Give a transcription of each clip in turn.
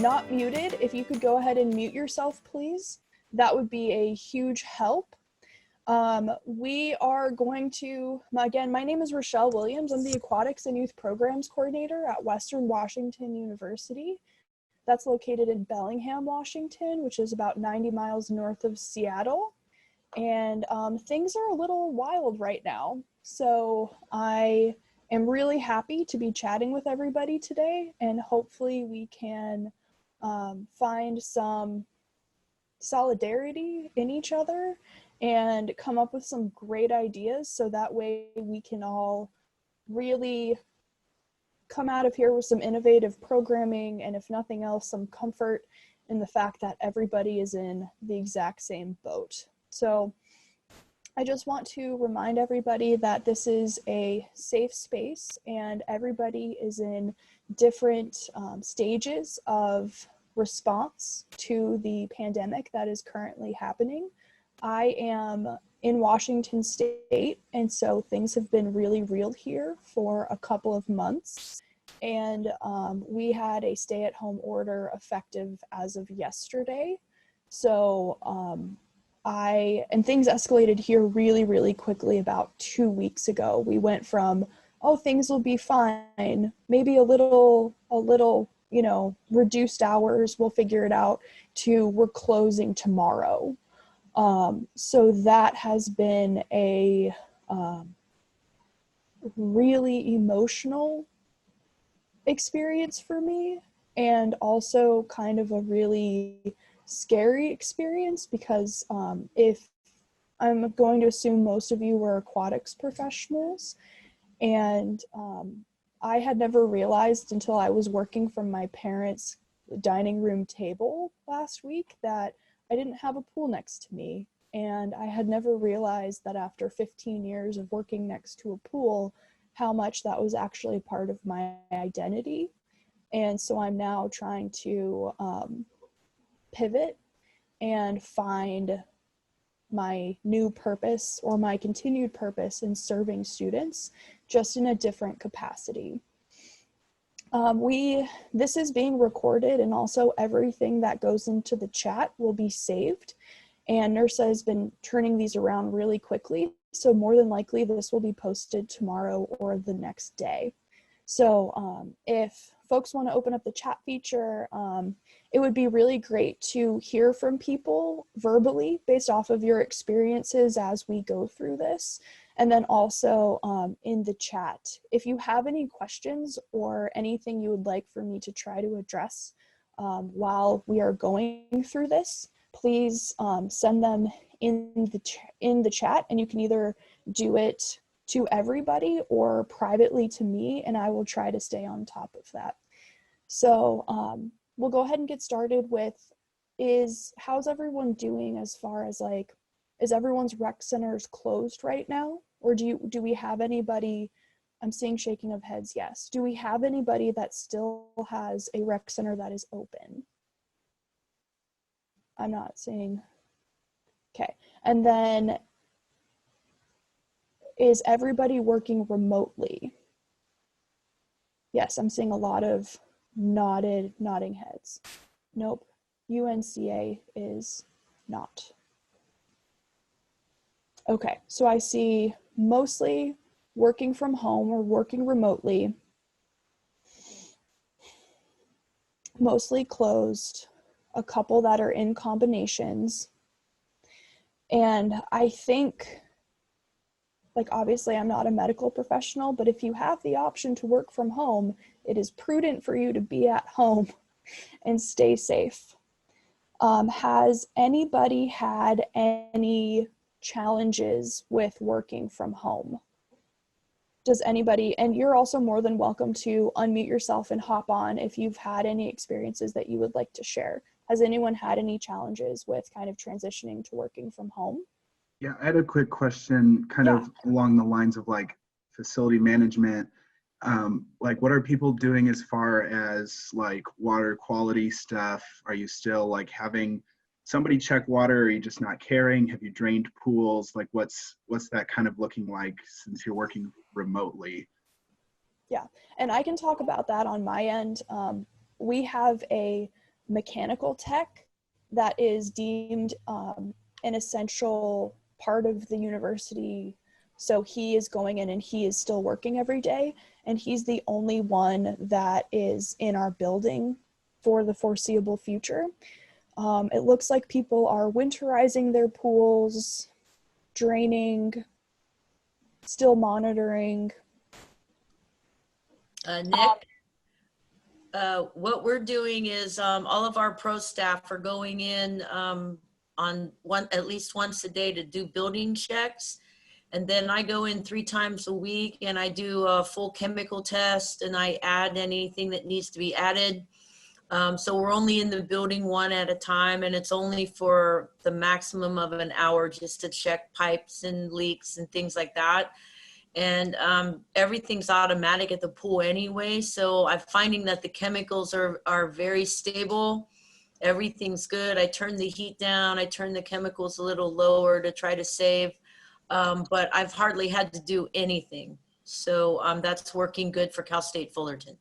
not muted, if you could go ahead and mute yourself, please, that would be a huge help. We are going to, again, my name is Richelle Williams. I'm the Aquatics and Youth Programs Coordinator at Western Washington University. That's located in Bellingham, Washington, which is about 90 miles north of Seattle. And things are a little wild right now. So I am really happy to be chatting with everybody today, and hopefully we can find some solidarity in each other and come up with some great ideas, so that way we can all really come out of here with some innovative programming, and if nothing else, some comfort in the fact that everybody is in the exact same boat. So I just want to remind everybody that this is a safe space and everybody is in different stages of response to the pandemic that is currently happening. I am in Washington State, and so things have been really real here for a couple of months. And we had a stay-at-home order effective as of yesterday. So and things escalated here really, really quickly about 2 weeks ago. We went from, oh, things will be fine, maybe a little, you know, reduced hours, we'll figure it out, to we're closing tomorrow. So that has been a really emotional experience for me, and also kind of a really scary experience, because if I'm going to assume most of you were aquatics professionals, and I had never realized until I was working from my parents' dining room table last week that I didn't have a pool next to me. And I had never realized that after 15 years of working next to a pool, how much that was actually part of my identity. And so I'm now trying to pivot and find my new purpose, or my continued purpose, in serving students, just in a different capacity. This is being recorded, and also everything that goes into the chat will be saved. And NIRSA has been turning these around really quickly, so more than likely this will be posted tomorrow or the next day. So if folks want to open up the chat feature, it would be really great to hear from people verbally based off of your experiences as we go through this. And then also in the chat, if you have any questions or anything you would like for me to try to address while we are going through this, please send them in the chat, and you can either do it to everybody or privately to me, and I will try to stay on top of that. So we'll go ahead and get started with, how's everyone doing as far as, like, is everyone's rec centers closed right now? Or do we have anybody, I'm seeing shaking of heads, yes. Do we have anybody that still has a rec center that is open? I'm not seeing, okay. And then, is everybody working remotely? Yes, I'm seeing a lot of nodding heads. Nope, UNCA is not. Okay, so I see mostly working from home or working remotely, mostly closed, a couple that are in combinations. And I think, like, obviously I'm not a medical professional, but if you have the option to work from home, it is prudent for you to be at home and stay safe. Has anybody had any challenges with working from home? Does anybody, and you're also more than welcome to unmute yourself and hop on if you've had any experiences that you would like to share. Has anyone had any challenges with kind of transitioning to working from home? Yeah, I had a quick question kind of along the lines of, like, facility management. Like, what are people doing as far as, like, water quality stuff? Are you still, like, having somebody check water? Are you just not caring? Have you drained pools? Like, what's that kind of looking like since you're working remotely? Yeah, and I can talk about that on my end. We have a mechanical tech that is deemed an essential part of the university. So he is going in and he is still working every day, and he's the only one that is in our building for the foreseeable future. It looks like people are winterizing their pools, draining, still monitoring. Nick, what we're doing is all of our pro staff are going in at least once a day to do building checks. And then I go in 3 times a week and I do a full chemical test and I add anything that needs to be added. So we're only in the building 1 at a time, and it's only for the maximum of an hour just to check pipes and leaks and things like that. And everything's automatic at the pool anyway. So I'm finding that the chemicals are very stable. Everything's good. I turn the heat down. I turn the chemicals a little lower to try to save. But I've hardly had to do anything. So that's working good for Cal State Fullerton.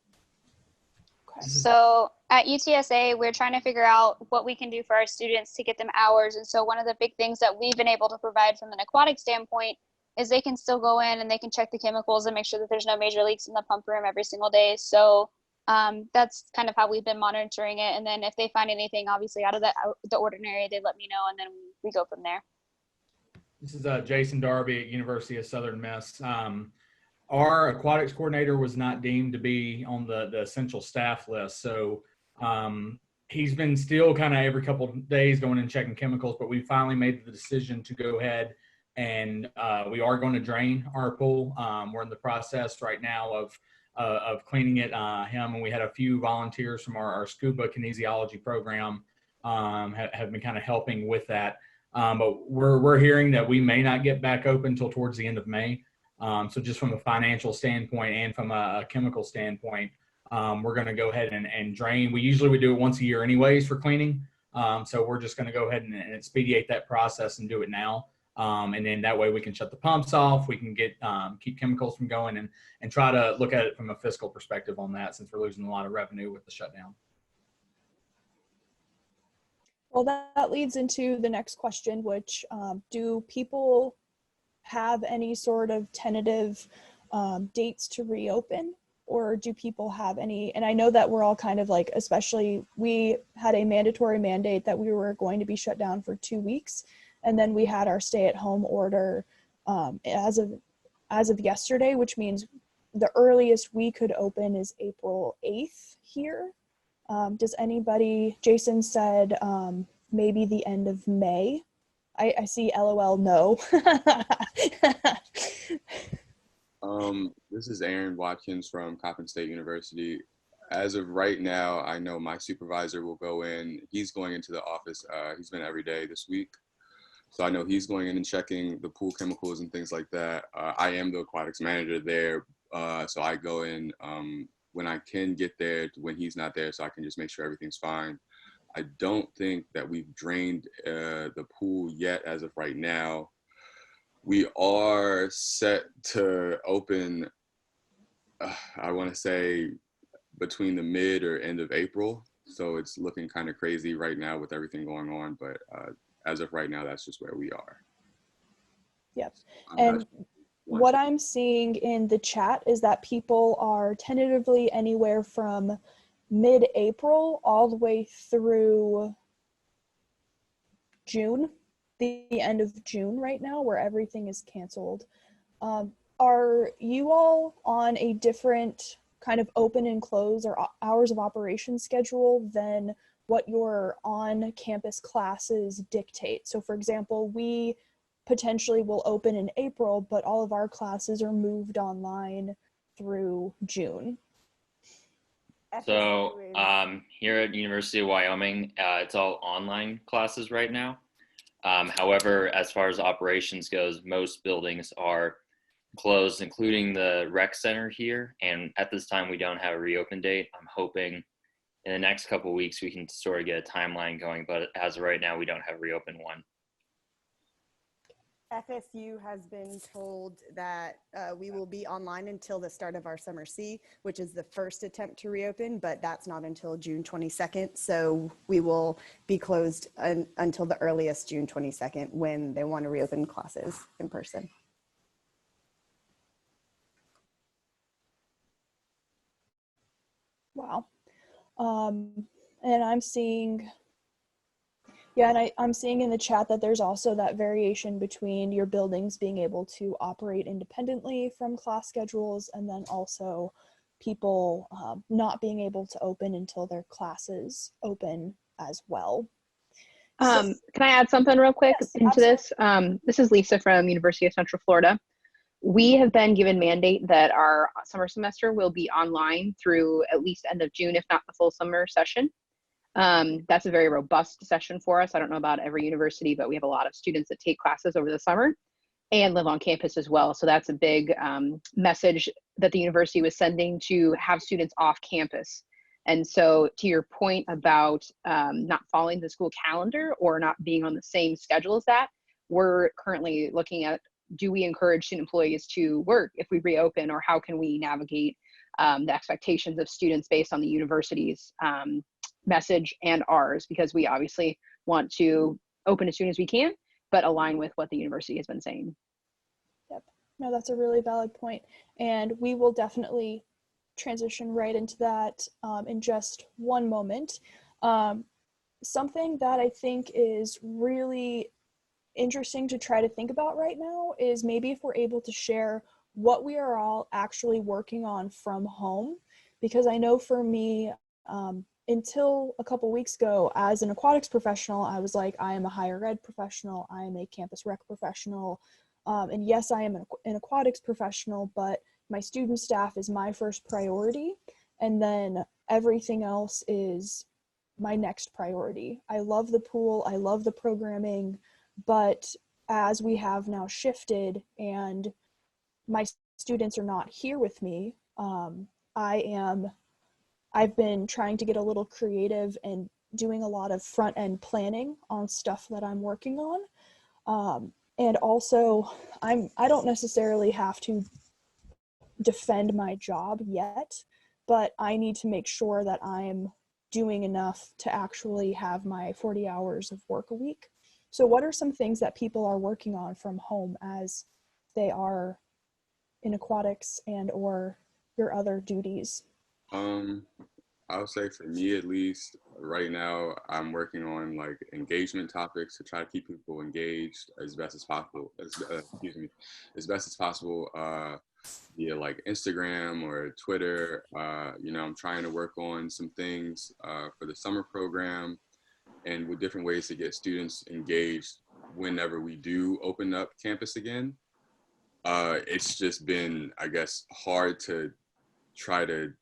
So at UTSA, we're trying to figure out what we can do for our students to get them hours. And so one of the big things that we've been able to provide from an aquatic standpoint is they can still go in and they can check the chemicals and make sure that there's no major leaks in the pump room every single day. So that's kind of how we've been monitoring it. And then if they find anything obviously out of the ordinary, they let me know, and then we go from there. This is Jason Darby at University of Southern Miss. Our aquatics coordinator was not deemed to be on the essential staff list. So he's been still kind of every couple of days going and checking chemicals, but we finally made the decision to go ahead and we are going to drain our pool. We're in the process right now of cleaning it. Him and we had a few volunteers from our scuba kinesiology program have been kind of helping with that. But we're hearing that we may not get back open until towards the end of May. So just from a financial standpoint and from a chemical standpoint, we're going to go ahead and drain. We usually do it once a year anyways for cleaning. So we're just going to go ahead and expedite that process and do it now. And then that way we can shut the pumps off. We can get keep chemicals from going and try to look at it from a fiscal perspective on that, since we're losing a lot of revenue with the shutdown. Well, that leads into the next question, which do people have any sort of tentative dates to reopen, or do people have any? And I know that we're all kind of like, especially we had a mandatory mandate that we were going to be shut down for 2 weeks, and then we had our stay-at-home order as of yesterday, which means the earliest we could open is April 8th here. Does anybody? Jason said maybe the end of May. I see LOL no. This is Aaron Watkins from Coppin State University. As of right now, I know my supervisor will go in. He's going into the office. He's been every day this week. So I know he's going in and checking the pool chemicals and things like that. I am the aquatics manager there. So I go in when I can get there when he's not there, so I can just make sure everything's fine. I don't think that we've drained the pool yet as of right now. We are set to open, I want to say, between the mid or end of April. So it's looking kind of crazy right now with everything going on. But as of right now, that's just where we are. Yep. And what I'm seeing in the chat is that people are tentatively anywhere from mid-April all the way through June, the end of June right now, where everything is canceled. Are you all on a different kind of open and close or hours of operation schedule than what your on-campus classes dictate? So for example, we potentially will open in April, but all of our classes are moved online through June. So here at University of Wyoming, it's all online classes right now. However, as far as operations goes, most buildings are closed, including the rec center here. And at this time, we don't have a reopen date. I'm hoping in the next couple of weeks, we can sort of get a timeline going. But as of right now, we don't have a reopen one. FSU has been told that we will be online until the start of our summer C, which is the first attempt to reopen, but that's not until June 22nd. So we will be closed until the earliest June 22nd when they want to reopen classes in person. Wow. And I'm seeing, yeah, and I'm seeing in the chat that there's also that variation between your buildings being able to operate independently from class schedules, and then also people not being able to open until their classes open as well. Can I add something real quick into this? This is Lisa from University of Central Florida. We have been given mandate that our summer semester will be online through at least end of June, if not the full summer session. That's a very robust session for us. I don't know about every university, but we have a lot of students that take classes over the summer and live on campus as well. So that's a big message that the university was sending to have students off campus. And so to your point about not following the school calendar or not being on the same schedule as that, we're currently looking at, do we encourage student employees to work if we reopen, or how can we navigate the expectations of students based on the university's message and ours, because we obviously want to open as soon as we can, but align with what the university has been saying. Yep. No, that's a really valid point. And we will definitely transition right into that in just one moment. Something that I think is really interesting to try to think about right now is maybe if we're able to share what we are all actually working on from home, because I know for me, until a couple weeks ago, as an aquatics professional, I was like, I am a higher ed professional, I am a campus rec professional, and yes, I am an aquatics professional, but my student staff is my first priority, and then everything else is my next priority. I love the pool, I love the programming, but as we have now shifted and my students are not here with me, I've been trying to get a little creative and doing a lot of front end planning on stuff that I'm working on. And also I don't necessarily have to defend my job yet, but I need to make sure that I'm doing enough to actually have my 40 hours of work a week. So what are some things that people are working on from home as they are in aquatics and or your other duties? I would say for me, at least right now, I'm working on like engagement topics to try to keep people engaged as best as possible, as best as possible via like Instagram or Twitter. You know, I'm trying to work on some things for the summer program and with different ways to get students engaged whenever we do open up campus again. It's just been, I guess, hard to try to,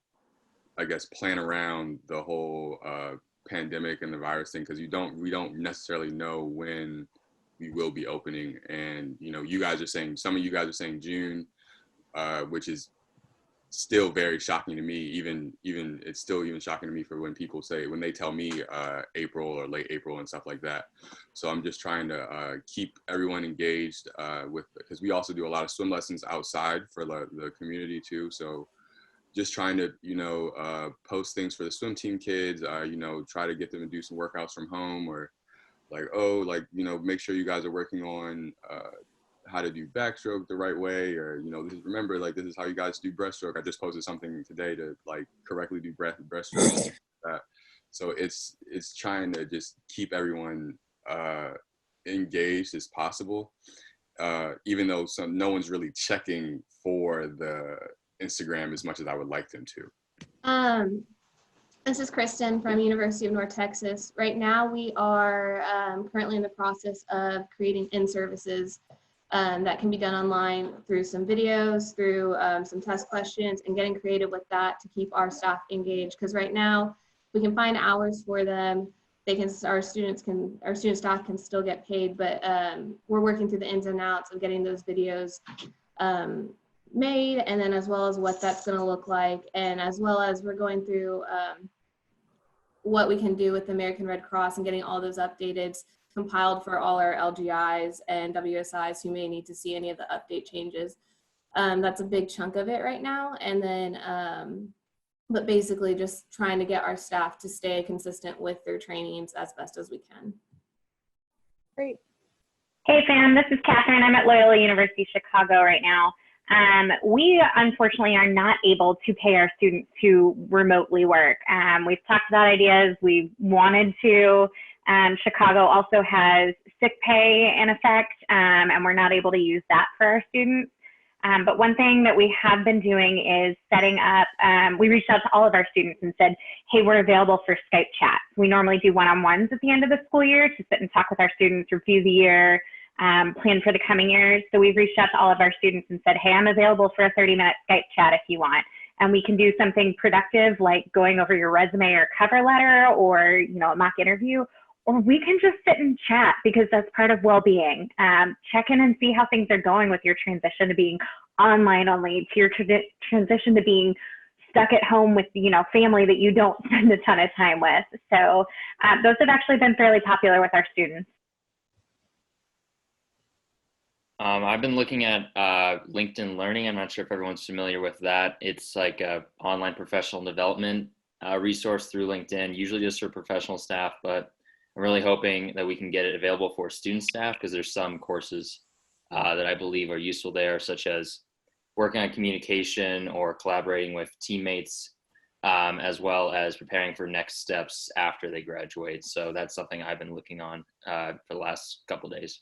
I guess, plan around the whole pandemic and the virus thing, because we don't necessarily know when we will be opening. And you know, you guys are saying, some of you guys are saying June, which is still very shocking to me. Even it's still even shocking to me for when people say, when they tell me April or late April and stuff like that. So I'm just trying to keep everyone engaged because we also do a lot of swim lessons outside for the community too. So just trying to, you know, post things for the swim team kids, you know, try to get them to do some workouts from home, or like, oh, like, you know, make sure you guys are working on how to do backstroke the right way, or, you know, remember, like, this is how you guys do breaststroke. I just posted something today to like correctly do breaststroke. So it's trying to just keep everyone engaged as possible, even though no one's really checking for the Instagram as much as I would like them to. This is Kristen from University of North Texas. Right now we are currently in the process of creating in-services that can be done online through some videos, through some test questions, and getting creative with that to keep our staff engaged. Because right now we can find hours for them. Our student staff can still get paid, but we're working through the ins and outs of getting those videos made, and then as well as what that's going to look like, and as well as we're going through what we can do with the American Red Cross and getting all those updated compiled for all our LGIs and WSIs who may need to see any of the update changes. That's a big chunk of it right now. And then, but basically just trying to get our staff to stay consistent with their trainings as best as we can. Great. Hey fam, this is Kathryn. I'm at Loyola University Chicago right now. We unfortunately are not able to pay our students to remotely work. We've talked about ideas, we wanted to. Chicago also has sick pay in effect, and we're not able to use that for our students. But one thing that we have been doing is setting up, we reached out to all of our students and said, hey, we're available for Skype chats. We normally do one-on-ones at the end of the school year to sit and talk with our students, review the year, plan for the coming years. So we've reached out to all of our students and said, hey, I'm available for a 30-minute Skype chat if you want. And we can do something productive like going over your resume or cover letter or, you know, a mock interview, or we can just sit and chat because that's part of well-being. Check in and see how things are going with your transition to being online only, to your transition to being stuck at home with, you know, family that you don't spend a ton of time with. So those have actually been fairly popular with our students. I've been looking at LinkedIn Learning. I'm not sure if everyone's familiar with that. It's like a online professional development resource through LinkedIn, usually just for professional staff, but I'm really hoping that we can get it available for student staff because there's some courses that I believe are useful there, such as working on communication or collaborating with teammates, as well as preparing for next steps after they graduate. So that's something I've been looking on for the last couple of days.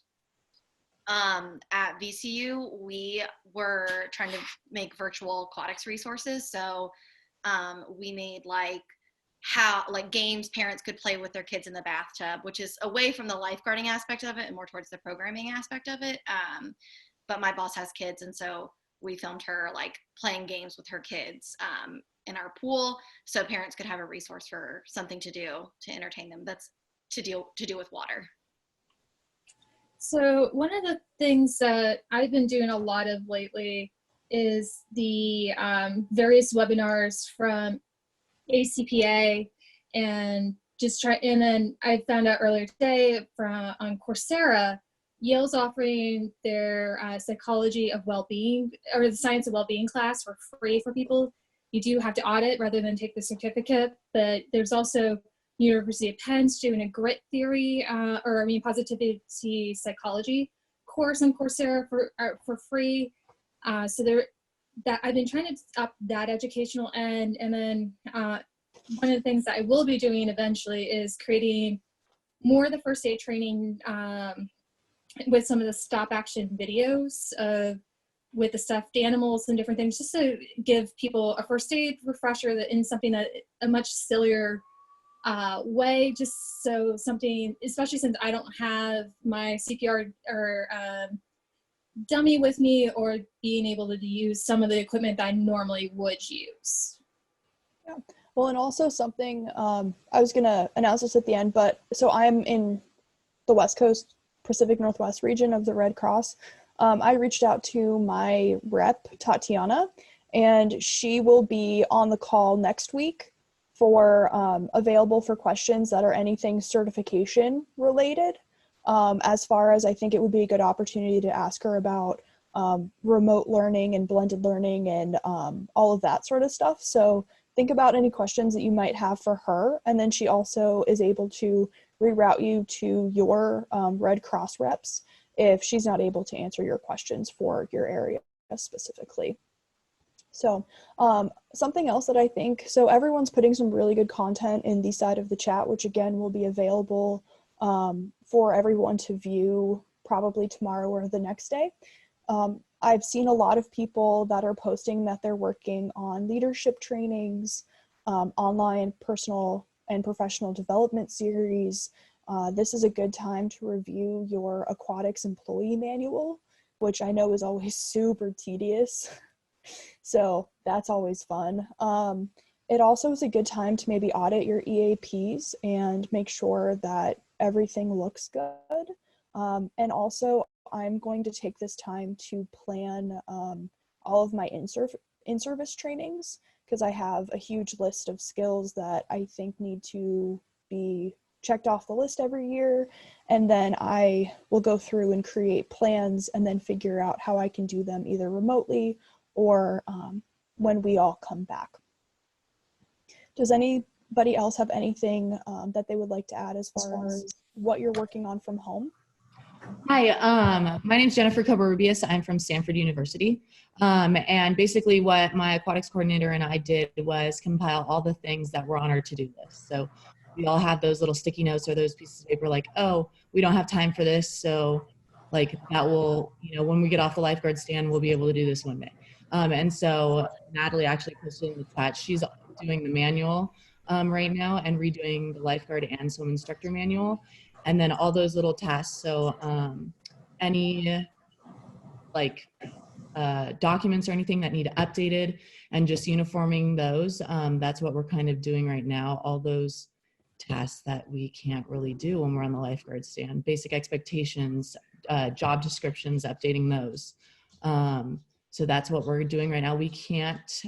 At VCU, we were trying to make virtual aquatics resources. So we made games parents could play with their kids in the bathtub, which is away from the lifeguarding aspect of it and more towards the programming aspect of it. But my boss has kids, and so we filmed her like playing games with her kids in our pool, so parents could have a resource for something to do to entertain them. That's to do with water. So one of the things that I've been doing a lot of lately is the various webinars from ACPA, and then I found out earlier today on Coursera, Yale's offering their psychology of well-being, or the science of well-being class for free for people. You do have to audit rather than take the certificate, but there's also University of Penn's doing a grit theory, positivity psychology course on Coursera for free. That I've been trying to up that educational end, and then one of the things that I will be doing eventually is creating more of the first aid training with some of the stop action videos with the stuffed animals and different things, just to give people a first aid refresher that in something that a much sillier way, just so something, especially since I don't have my CPR or dummy with me, or being able to use some of the equipment that I normally would use. Yeah. Well, and also something, I was going to announce this at the end, but so I'm in the West Coast, Pacific Northwest region of the Red Cross. I reached out to my rep, Tatiana, and she will be on the call next week for available for questions that are anything certification related. As far as I think it would be a good opportunity to ask her about remote learning and blended learning and all of that sort of stuff. So think about any questions that you might have for her. And then she also is able to reroute you to your Red Cross reps if she's not able to answer your questions for your area specifically. So something else that I think, so everyone's putting some really good content in the side of the chat, which again will be available for everyone to view probably tomorrow or the next day. I've seen a lot of people that are posting that they're working on leadership trainings, online personal and professional development series. This is a good time to review your Aquatics employee manual, which I know is always super tedious. So that's always fun. It also is a good time to maybe audit your EAPs and make sure that everything looks good. And also, I'm going to take this time to plan all of my in-service trainings, because I have a huge list of skills that I think need to be checked off the list every year, and then I will go through and create plans and then figure out how I can do them either remotely or when we all come back. Does anybody else have anything that they would like to add as far as what you're working on from home? Hi, my name is Jennifer Cobarrubias. I'm from Stanford University. And basically what my aquatics coordinator and I did was compile all the things that were on our to-do list. So we all have those little sticky notes or those pieces of paper like, oh, we don't have time for this. So like that will, you know, when we get off the lifeguard stand, we'll be able to do this one day. And so Natalie actually posted in the chat, she's doing the manual right now and redoing the lifeguard and swim instructor manual. And then all those little tasks. So any like documents or anything that need updated and just uniforming those, that's what we're kind of doing right now. All those tasks that we can't really do when we're on the lifeguard stand, basic expectations, job descriptions, updating those. So that's what we're doing right now. We can't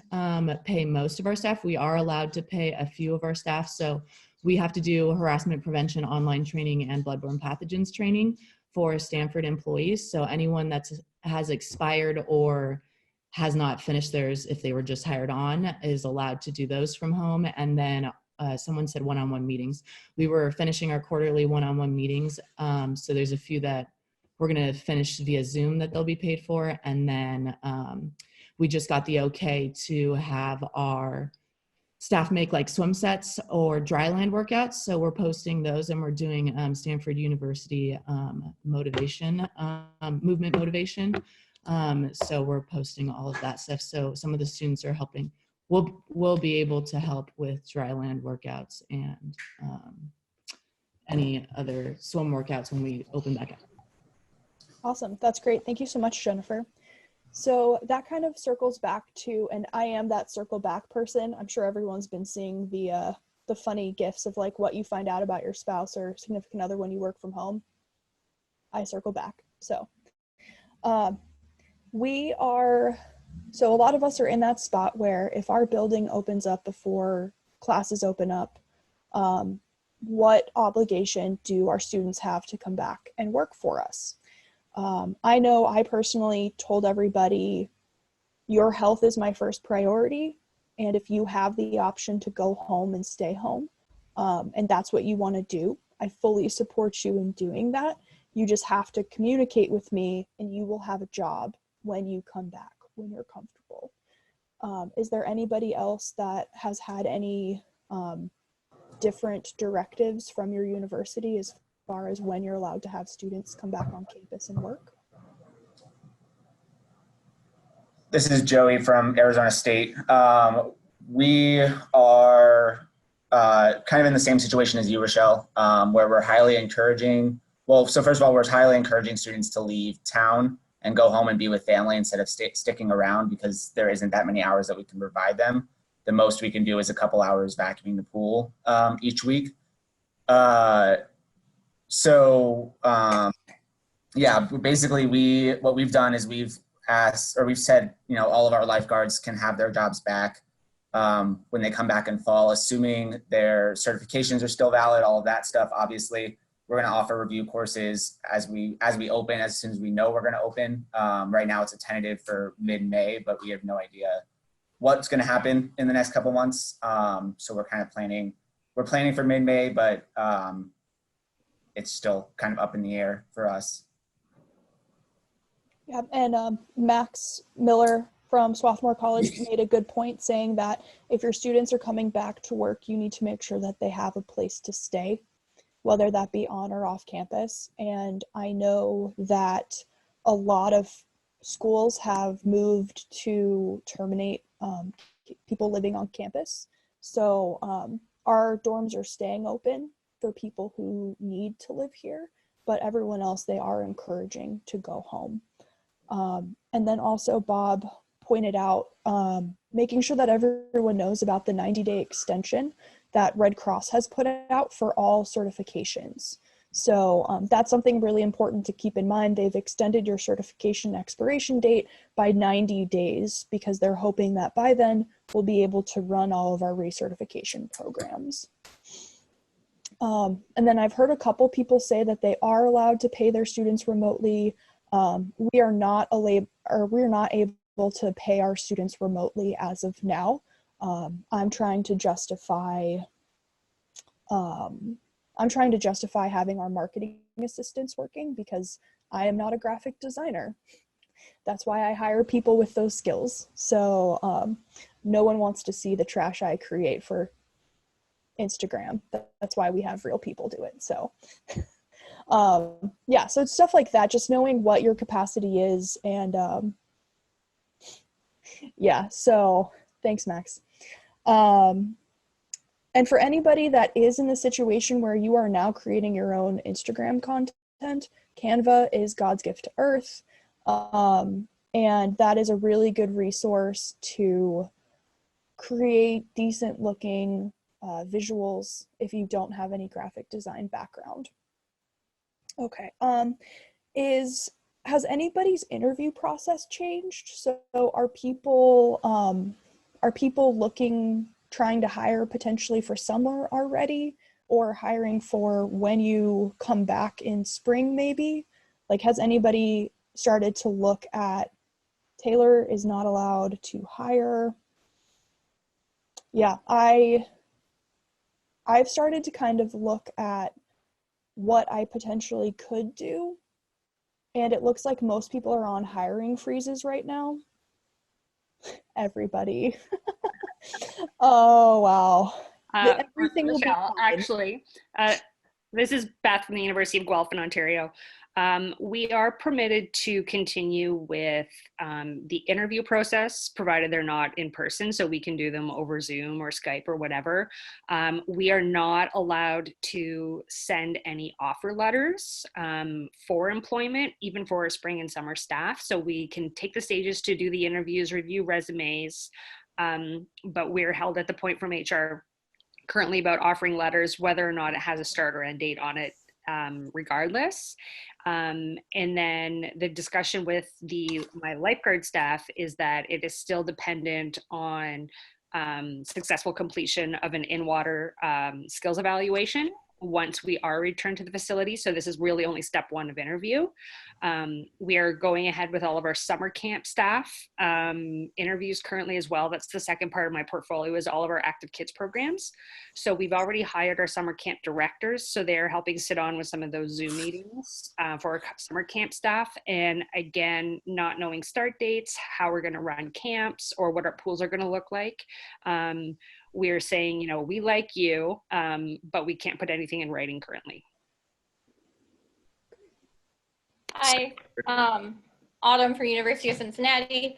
pay most of our staff. We are allowed to pay a few of our staff. So we have to do harassment prevention online training and bloodborne pathogens training for Stanford employees. So anyone that has expired or has not finished theirs, if they were just hired on, is allowed to do those from home. And then someone said one-on-one meetings. We were finishing our quarterly one-on-one meetings. So there's a few that we're gonna finish via Zoom that they'll be paid for. And then we just got the okay to have our staff make like swim sets or dry land workouts. So we're posting those, and we're doing Stanford University motivation, movement motivation. So we're posting all of that stuff. So some of the students are helping. We'll be able to help with dry land workouts and any other swim workouts when we open back up. Awesome, that's great. Thank you so much, Jennifer. So that kind of circles back to, and I am that circle back person. I'm sure everyone's been seeing the funny gifs of like what you find out about your spouse or significant other when you work from home. I circle back. So so a lot of us are in that spot where if our building opens up before classes open up, what obligation do our students have to come back and work for us? I know I personally told everybody, your health is my first priority. And if you have the option to go home and stay home, and that's what you want to do, I fully support you in doing that. You just have to communicate with me and you will have a job when you come back, when you're comfortable. Is there anybody else that has had any different directives from your university as far as when you're allowed to have students come back on campus and work? This is Joey from Arizona State. We are kind of in the same situation as you, Richelle, where we're highly encouraging. Well, so first of all, we're highly encouraging students to leave town and go home and be with family instead of sticking around, because there isn't that many hours that we can provide them. The most we can do is a couple hours vacuuming the pool each week. Yeah, basically what we've done is we've asked, or we've said, you know, all of our lifeguards can have their jobs back when they come back in fall, assuming their certifications are still valid, all of that stuff. Obviously, we're going to offer review courses as we open, as soon as we know we're going to open. Right now it's a tentative for mid-May, but we have no idea what's going to happen in the next couple months. So we're kind of planning for mid-May, but it's still kind of up in the air for us. Yeah, and Max Miller from Swarthmore College made a good point, saying that if your students are coming back to work, you need to make sure that they have a place to stay, whether that be on or off campus. And I know that a lot of schools have moved to terminate people living on campus. So our dorms are staying open for people who need to live here, but everyone else, they are encouraging to go home. And then also Bob pointed out making sure that everyone knows about the 90-day extension that Red Cross has put out for all certifications. So that's something really important to keep in mind. They've extended your certification expiration date by 90 days because they're hoping that by then we'll be able to run all of our recertification programs. And then I've heard a couple people say that they are allowed to pay their students remotely. We are not able to pay our students remotely as of now. I'm trying to justify having our marketing assistants working because I am not a graphic designer. That's why I hire people with those skills. So no one wants to see the trash I create for Instagram. That's why we have real people do it. So yeah, so it's stuff like that, just knowing what your capacity is. And yeah, so thanks, Max. And for anybody that is in the situation where you are now creating your own Instagram content, Canva is God's gift to earth. And that is a really good resource to create decent looking visuals if you don't have any graphic design background. Okay, has anybody's interview process changed? So are people trying to hire potentially for summer already, or hiring for when you come back in spring maybe? Like, has anybody started to look at Taylor is not allowed to hire? Yeah, I've started to kind of look at what I potentially could do, and it looks like most people are on hiring freezes right now. Everybody. Oh, wow. Everything will be Michelle, actually, this is Beth from the University of Guelph in Ontario. We are permitted to continue with the interview process, provided they're not in person, so we can do them over Zoom or Skype or whatever. We are not allowed to send any offer letters for employment, even for our spring and summer staff. So we can take the stages to do the interviews, review resumes, but we're held at the point from HR currently about offering letters, whether or not it has a start or end date on it, regardless. And then the discussion with my lifeguard staff is that it is still dependent on successful completion of an in-water skills evaluation once we are returned to the facility. So this is really only step one of interview. We are going ahead with all of our summer camp staff interviews currently as well. That's the second part of my portfolio, is all of our active kids programs. So we've already hired our summer camp directors. So they're helping sit on with some of those Zoom meetings for our summer camp staff. And again, not knowing start dates, how we're gonna run camps, or what our pools are gonna look like. We're saying, you know, we like you, but we can't put anything in writing currently. Hi, Autumn for University of Cincinnati.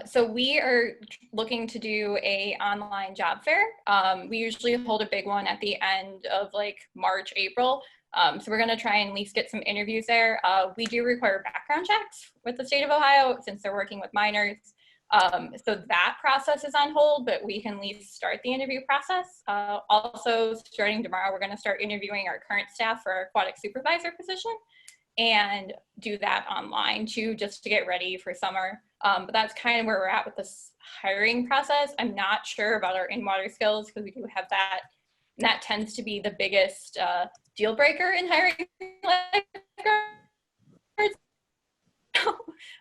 So we are looking to do a online job fair. We usually hold a big one at the end of like March, April. So we're gonna try and at least get some interviews there. We do require background checks with the state of Ohio since they're working with minors. So that process is on hold, but we can at least start the interview process. Also, starting tomorrow, we're gonna start interviewing our current staff for our aquatic supervisor position and do that online too, just to get ready for summer. But that's kind of where we're at with this hiring process. I'm not sure about our in-water skills because we do have that. And that tends to be the biggest deal breaker in hiring lifeguards.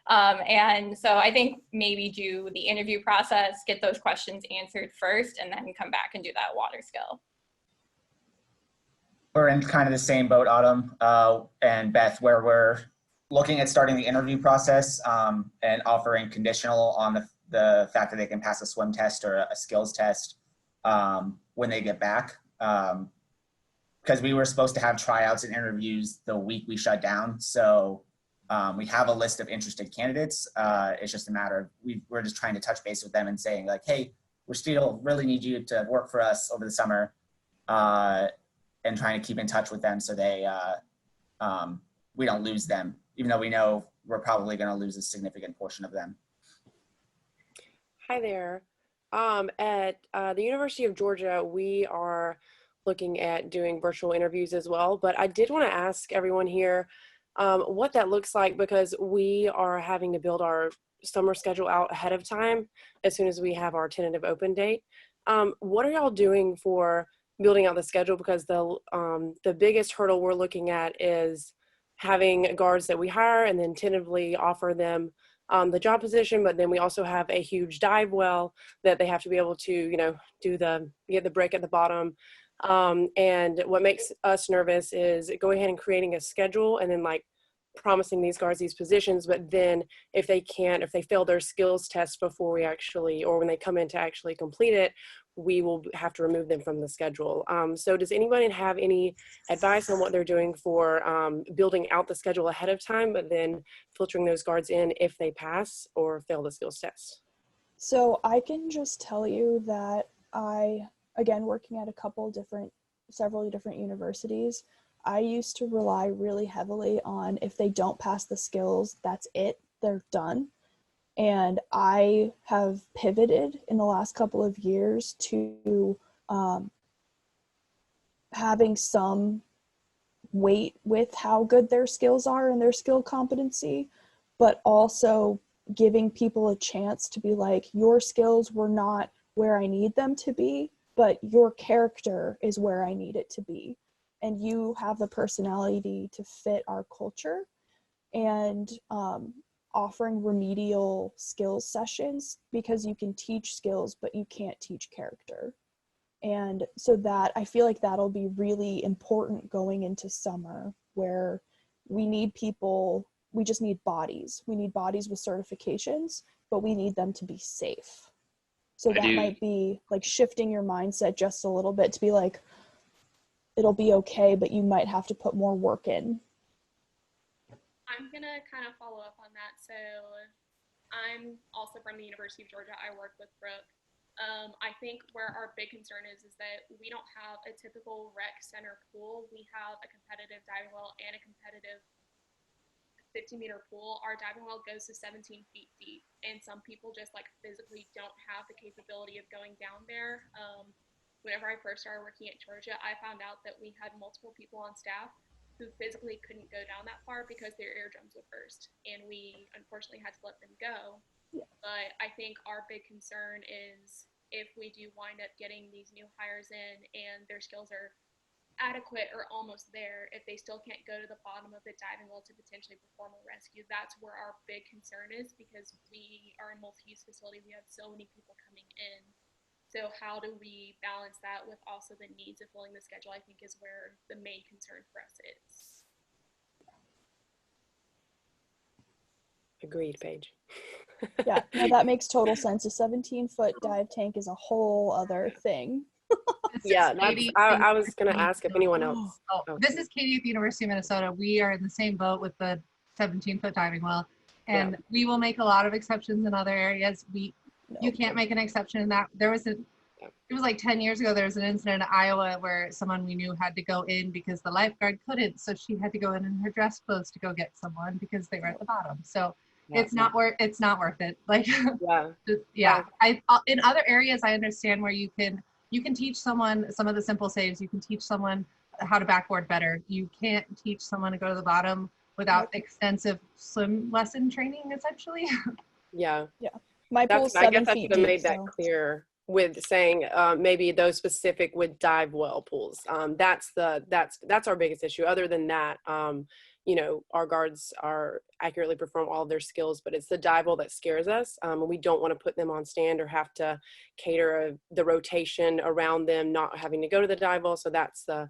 And so I think maybe do the interview process, get those questions answered first, and then come back and do that water skill. We're in kind of the same boat, Autumn and Beth, where we're looking at starting the interview process and offering conditional on the fact that they can pass a swim test or a skills test when they get back. Because we were supposed to have tryouts and interviews the week we shut down. So we have a list of interested candidates. It's just a matter of, we're just trying to touch base with them and saying like, hey, we still really need you to work for us over the summer. And trying to keep in touch with them so they we don't lose them, even though we know we're probably going to lose a significant portion of them. Hi there. At the University of Georgia, we are looking at doing virtual interviews as well, but I did want to ask everyone here what that looks like, because we are having to build our summer schedule out ahead of time as soon as we have our tentative open date. What are y'all doing for building out the schedule, because the biggest hurdle we're looking at is having guards that we hire and then tentatively offer them the job position, but then we also have a huge dive well that they have to be able to, you know, get the break at the bottom. And what makes us nervous is going ahead and creating a schedule and then like promising these guards these positions, but then if they fail their skills test before we actually, or when they come in to actually complete it, we will have to remove them from the schedule. So does anybody have any advice on what they're doing for building out the schedule ahead of time, but then filtering those guards in if they pass or fail the skills test? So I can just tell you that again, working at several different universities, I used to rely really heavily on if they don't pass the skills, that's it, they're done. And I have pivoted in the last couple of years to having some weight with how good their skills are and their skill competency, but also giving people a chance to be like, your skills were not where I need them to be, but your character is where I need it to be. And you have the personality to fit our culture. And offering remedial skills sessions, because you can teach skills, but you can't teach character. And so that, I feel like that'll be really important going into summer, where we need people, we just need bodies. We need bodies with certifications, but we need them to be safe. So that might be like shifting your mindset just a little bit to be like, it'll be okay, but you might have to put more work in. I'm going to kind of follow up on that. So I'm also from the University of Georgia. I work with Brooke. I think where our big concern is that we don't have a typical rec center pool. We have a competitive diving well and a competitive 50-meter pool. Our diving well goes to 17 feet deep, and some people just like physically don't have the capability of going down there. Whenever I first started working at Georgia, I found out that we had multiple people on staff who physically couldn't go down that far because their eardrums would burst, and we unfortunately had to let them go. Yeah. But I think our big concern is if we do wind up getting these new hires in and their skills are adequate or almost there, if they still can't go to the bottom of the diving well to potentially perform a rescue, that's where our big concern is, because we are a multi-use facility. We have so many people coming in. So how do we balance that with also the needs of filling the schedule, I think is where the main concern for us is. Agreed, Paige. Yeah, no, that makes total sense. A 17-foot dive tank is a whole other thing. Yeah, I was going to ask if anyone else. This is Katie at the University of Minnesota. We are in the same boat with the 17-foot diving well, and we will make a lot of exceptions in other areas. You can't make an exception in that. It was like 10 years ago, there was an incident in Iowa where someone we knew had to go in because the lifeguard couldn't, so she had to go in her dress clothes to go get someone because they were at the bottom. So it's not worth it. Like, in other areas, I understand where you can teach someone some of the simple saves. You can teach someone how to backboard better. You can't teach someone to go to the bottom without extensive swim lesson training, essentially. Yeah. My pool's 7 feet deep. I guess I should have made that clear with saying maybe those specific with dive well pools. That's our biggest issue. Other than that, our guards are accurately perform all of their skills, but it's the dive well that scares us. We don't want to put them on stand or have to cater the rotation around them not having to go to the dive well. So that's the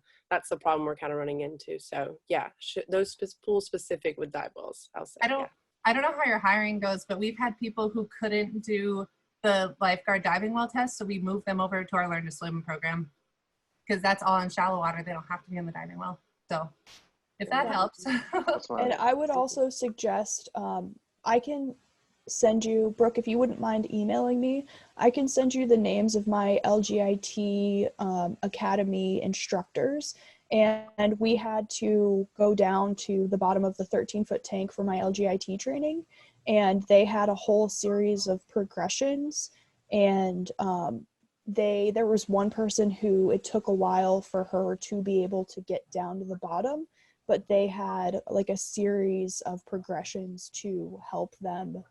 problem we're kind of running into. So yeah, those pools specific with dive wells, I'll say. I don't know how your hiring goes, but we've had people who couldn't do the lifeguard diving well test, so we moved them over to our Learn to Swim program because that's all in shallow water. They don't have to be in the diving well. So if that helps. And I would also suggest, I can send you, Brooke, if you wouldn't mind emailing me, I can send you the names of my LGIT Academy instructors. And we had to go down to the bottom of the 13-foot tank for my LGIT training. And they had a whole series of progressions. And there was one person who it took a while for her to be able to get down to the bottom, but they had like a series of progressions to help them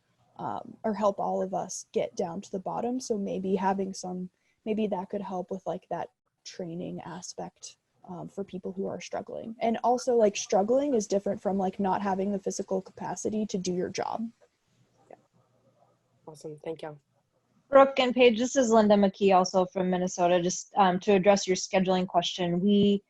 or help all of us get down to the bottom. So maybe having maybe that could help with like that training aspect for people who are struggling. And also, like, struggling is different from like not having the physical capacity to do your job. Yeah. Awesome, thank you. Brooke and Paige, this is Linda McKee, also from Minnesota. Just to address your scheduling question, we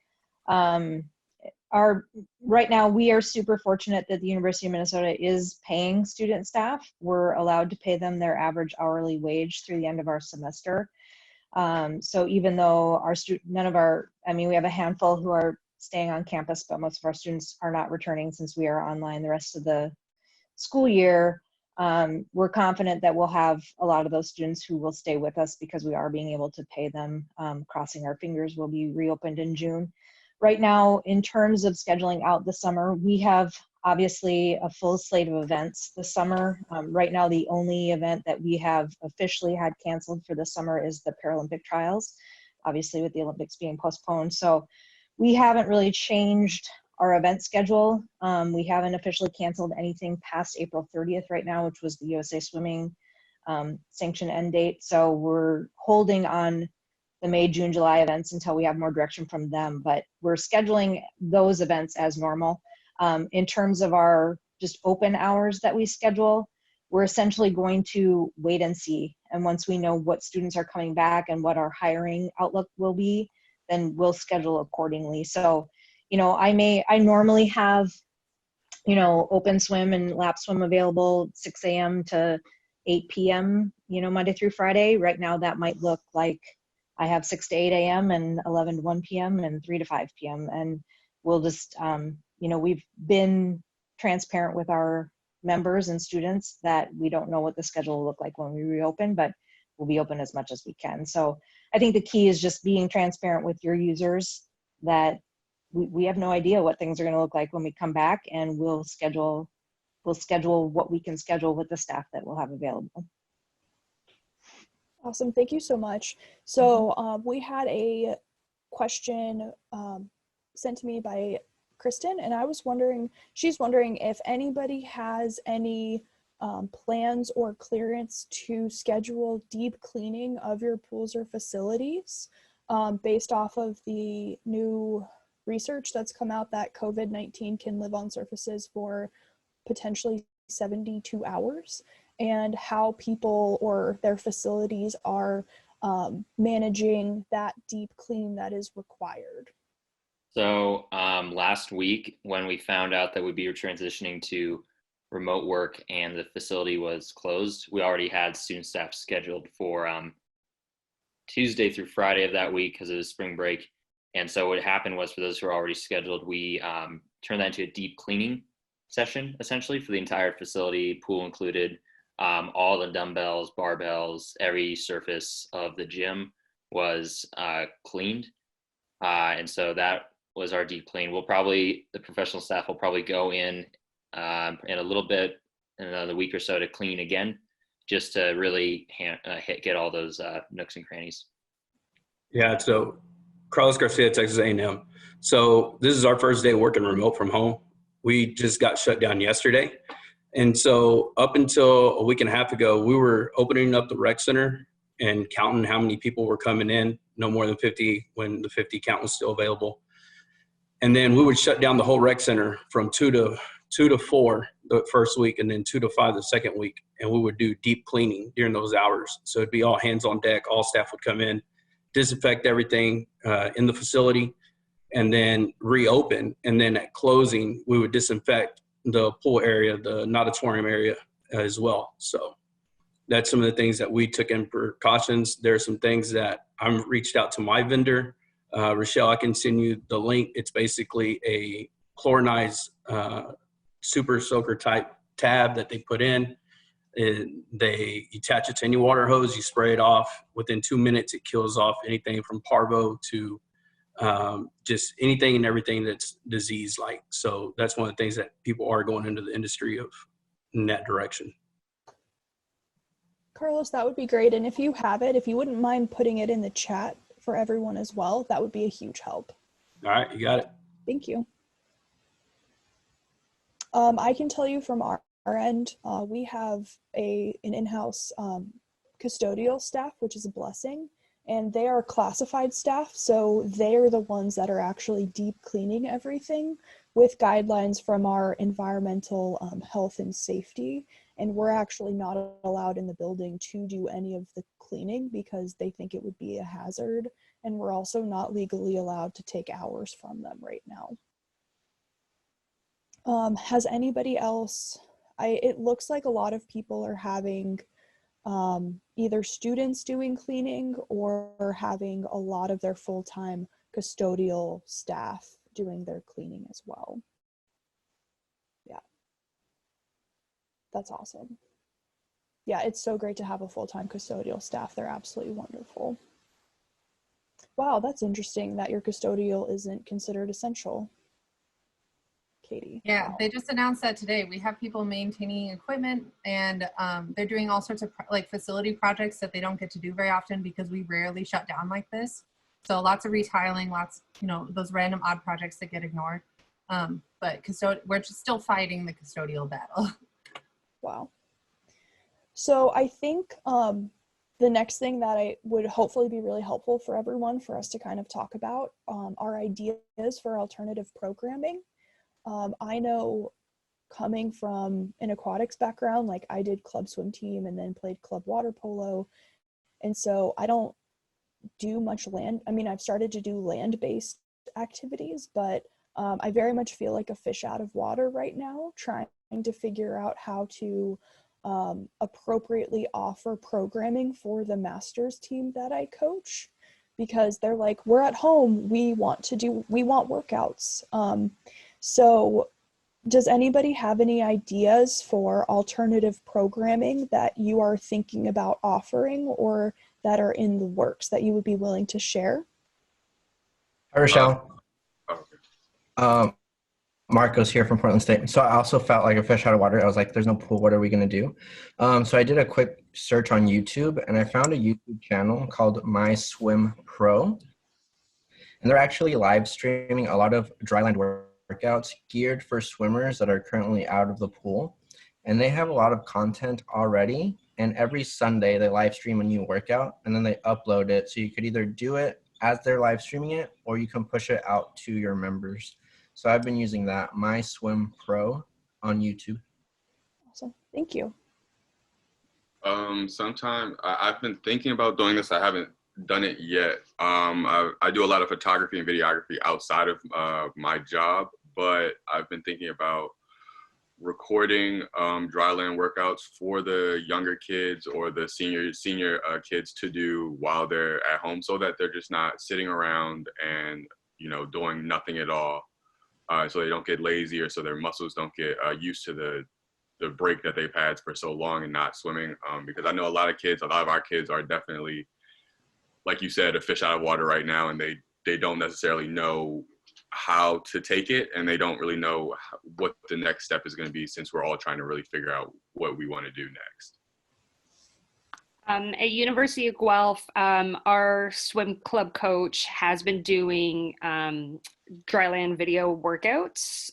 right now we are super fortunate that the University of Minnesota is paying student staff. We're allowed to pay them their average hourly wage through the end of our semester. So even though we have a handful who are staying on campus, but most of our students are not returning since we are online the rest of the school year. We're confident that we'll have a lot of those students who will stay with us because we are being able to pay them. Crossing our fingers, will be reopened in June. Right now, in terms of scheduling out the summer, we have obviously a full slate of events this summer. Right now, the only event that we have officially had canceled for this summer is the Paralympic trials, obviously with the Olympics being postponed. So we haven't really changed our event schedule. We haven't officially canceled anything past April 30th right now, which was the USA Swimming sanction end date. So we're holding on the May, June, July events until we have more direction from them, but we're scheduling those events as normal. In terms of our just open hours that we schedule, we're essentially going to wait and see. And once we know what students are coming back and what our hiring outlook will be, then we'll schedule accordingly. So, I normally have, open swim and lap swim available 6 a.m. to 8 p.m., Monday through Friday. Right now that might look like I have 6 to 8 a.m. and 11 to 1 p.m. and 3 to 5 p.m. And we'll just, we've been transparent with our members and students that we don't know what the schedule will look like when we reopen, but we'll be open as much as we can. So I think the key is just being transparent with your users that we have no idea what things are going to look like when we come back, and we'll schedule what we can schedule with the staff that we'll have available. Awesome, thank you so much. So we had a question sent to me by Kristen, and she's wondering if anybody has any plans or clearance to schedule deep cleaning of your pools or facilities based off of the new research that's come out that COVID-19 can live on surfaces for potentially 72 hours, and how people or their facilities are managing that deep clean that is required. So last week, when we found out that we'd be transitioning to remote work and the facility was closed, we already had student staff scheduled for Tuesday through Friday of that week because of the spring break. And so what happened was, for those who are already scheduled, we turned that into a deep cleaning session, essentially, for the entire facility, pool included. All the dumbbells, barbells, every surface of the gym was cleaned. And so that was our deep clean. The professional staff will probably go in a little bit, in another week or so, to clean again, just to really get all those nooks and crannies. Yeah, so Carlos Garcia, Texas A&M. So this is our first day working remote from home. We just got shut down yesterday. And so up until a week and a half ago, we were opening up the rec center and counting how many people were coming in, no more than 50 when the 50 count was still available. And then we would shut down the whole rec center from 2 to 4 the first week, and then 2 to 5 the second week. And we would do deep cleaning during those hours. So it'd be all hands on deck. All staff would come in, disinfect everything in the facility, and then reopen. And then at closing, we would disinfect the pool area, the auditorium area as well. So that's some of the things that we took in precautions. There are some things that I'm reached out to my vendor. Richelle, I can send you the link. It's basically a chlorinized super soaker type tab that they put in. They attach it to any water hose, you spray it off. Within 2 minutes, it kills off anything from parvo to just anything and everything that's disease-like. So that's one of the things that people are going into the industry of in that direction. Carlos, that would be great. And if you have it, if you wouldn't mind putting it in the chat for everyone as well, that would be a huge help. All right, you got it. Thank you. I can tell you from our end, we have an in-house custodial staff, which is a blessing. and they are classified staff, so they're the ones that are actually deep cleaning everything with guidelines from our environmental health and safety. And we're actually not allowed in the building to do any of the cleaning because they think it would be a hazard. And we're also not legally allowed to take hours from them right now. Has anybody else, it looks like a lot of people are having either students doing cleaning or having a lot of their full-time custodial staff doing their cleaning as well. Yeah, that's awesome. Yeah, it's so great to have a full-time custodial staff. They're absolutely wonderful. Wow, that's interesting that your custodial isn't considered essential. Katie. Yeah, wow. they just announced that today. We have people maintaining equipment, and they're doing all sorts of facility projects that they don't get to do very often because we rarely shut down like this. So lots of retiling, lots, those random odd projects that get ignored. But we're just still fighting the custodial battle. Wow. So I think the next thing that I would hopefully be really helpful for everyone for us to kind of talk about are ideas for alternative programming. I know coming from an aquatics background, like I did club swim team and then played club water polo. And so I don't do much land. I mean, I've started to do land-based activities, but I very much feel like a fish out of water right now, trying to figure out how to appropriately offer programming for the masters team that I coach, because they're like, we're at home, we want workouts. So does anybody have any ideas for alternative programming that you are thinking about offering or that are in the works that you would be willing to share? Hi, Richelle. Marcos here from Portland State. So I also felt like a fish out of water. I was like, there's no pool. What are we going to do? So I did a quick search on YouTube, and I found a YouTube channel called My Swim Pro. And they're actually live streaming a lot of dryland workouts geared for swimmers that are currently out of the pool. And they have a lot of content already. And every Sunday they live stream a new workout and then they upload it. So you could either do it as they're live streaming it, or you can push it out to your members. So I've been using that, My Swim Pro, on YouTube. Awesome, thank you. Sometime I've been thinking about doing this. I haven't done it yet. I do a lot of photography and videography outside of my job, but I've been thinking about recording dryland workouts for the younger kids or the senior kids to do while they're at home, so that they're just not sitting around and doing nothing at all, so they don't get lazy, or so their muscles don't get used to the break that they've had for so long and not swimming. Because I know a lot of our kids are definitely, like you said, a fish out of water right now, and they don't necessarily know how to take it, and they don't really know what the next step is going to be, since we're all trying to really figure out what we want to do next. At University of Guelph, our swim club coach has been doing dryland video workouts,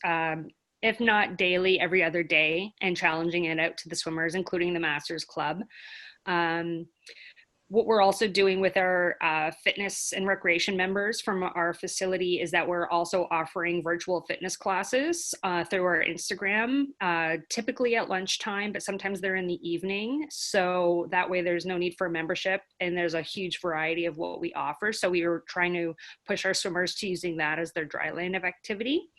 if not daily, every other day, and challenging it out to the swimmers, including the Masters Club. What we're also doing with our fitness and recreation members from our facility is that we're also offering virtual fitness classes through our Instagram, typically at lunchtime, but sometimes they're in the evening. So that way there's no need for membership, and there's a huge variety of what we offer. So we were trying to push our swimmers to using that as their dry land of activity.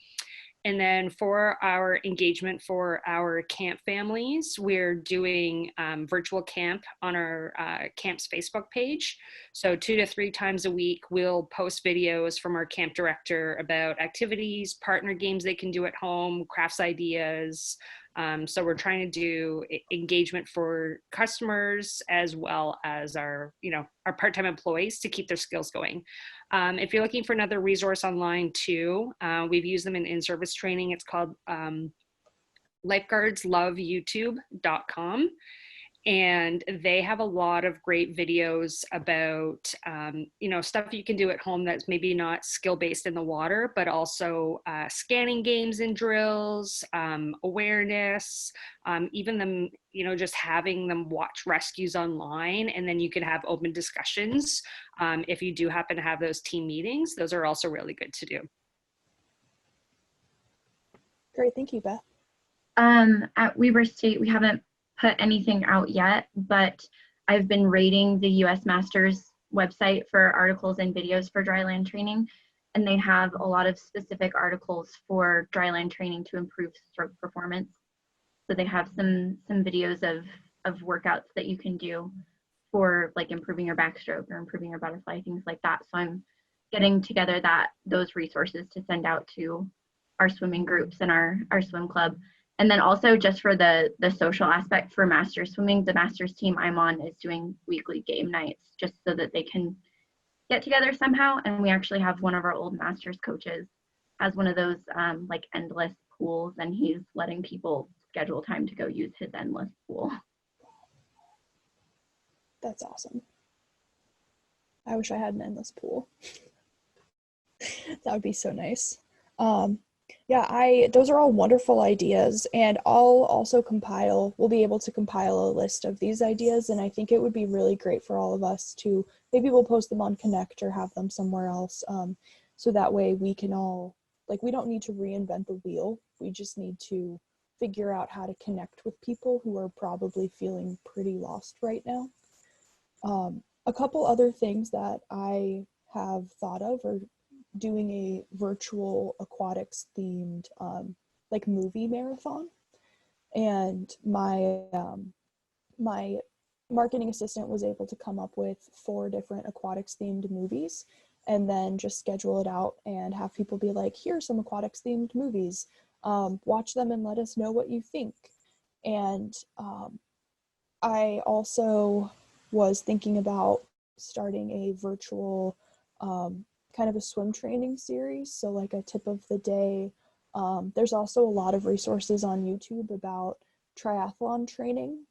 And then for our engagement for our camp families, we're doing virtual camp on our camp's Facebook page. So 2 to 3 times a week, we'll post videos from our camp director about activities, partner games they can do at home, crafts ideas. So we're trying to do engagement for customers as well as our part-time employees to keep their skills going. If you're looking for another resource online too, we've used them in in-service training. It's called lifeguardsloveyoutube.com. And they have a lot of great videos about, you know, stuff you can do at home that's maybe not skill-based in the water, but also scanning games and drills, awareness, even them, you know, just having them watch rescues online, and then you can have open discussions. If you do happen to have those team meetings, those are also really good to do. Great, thank you, Beth. At Weber State, we haven't put anything out yet, but I've been rating the US Masters website for articles and videos for dryland training, and they have a lot of specific articles for dryland training to improve stroke performance. So they have some videos of workouts that you can do for like improving your backstroke or improving your butterfly, things like that. So I'm getting together those resources to send out to our swimming groups and our swim club. And then also just for the social aspect for Masters swimming, the Masters team I'm on is doing weekly game nights just so that they can get together somehow. And we actually have one of our old Masters coaches as one of those like endless pools, and he's letting people schedule time to go use his endless pool. That's awesome. I wish I had an endless pool. That would be so nice. Yeah, those are all wonderful ideas, and we'll be able to compile a list of these ideas, and I think it would be really great for all of us to, maybe we'll post them on Connect or have them somewhere else, so that way we can all, like, we don't need to reinvent the wheel, we just need to figure out how to connect with people who are probably feeling pretty lost right now. A couple other things that I have thought of are doing a virtual aquatics themed like movie marathon, and my my marketing assistant was able to come up with 4 different aquatics themed movies, and then just schedule it out and have people be like, here's some aquatics themed movies, watch them and let us know what you think. And I also was thinking about starting a virtual kind of a swim training series, so like a tip of the day. There's also a lot of resources on YouTube about triathlon training,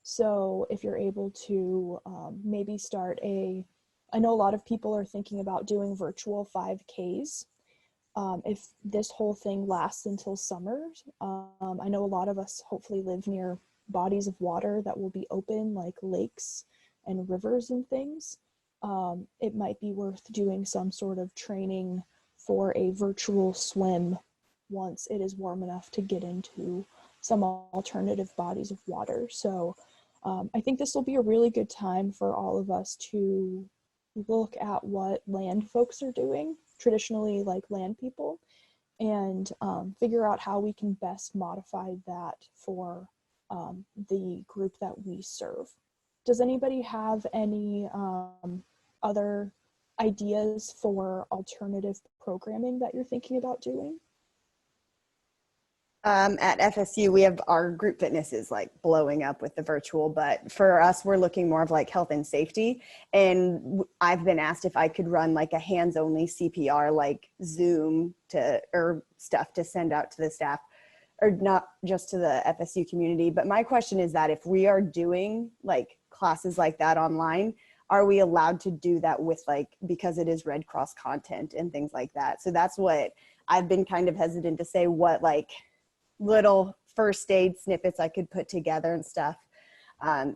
so if you're able to maybe start I know a lot of people are thinking about doing virtual 5Ks. If this whole thing lasts until summer, I know a lot of us hopefully live near bodies of water that will be open, like lakes and rivers and things. It might be worth doing some sort of training for a virtual swim once it is warm enough to get into some alternative bodies of water. So I think this will be a really good time for all of us to look at what land folks are doing, traditionally like land people, and figure out how we can best modify that for the group that we serve. Does anybody have any other ideas for alternative programming that you're thinking about doing? At FSU, we have our group fitness is like blowing up with the virtual, but for us, we're looking more of like health and safety. And I've been asked if I could run like a hands-only CPR, like Zoom or stuff to send out to the staff, or not just to the FSU community. But my question is that if we are doing like classes like that online, are we allowed to do that with like, because it is Red Cross content and things like that? So that's what I've been kind of hesitant to say, what like little first aid snippets I could put together and stuff,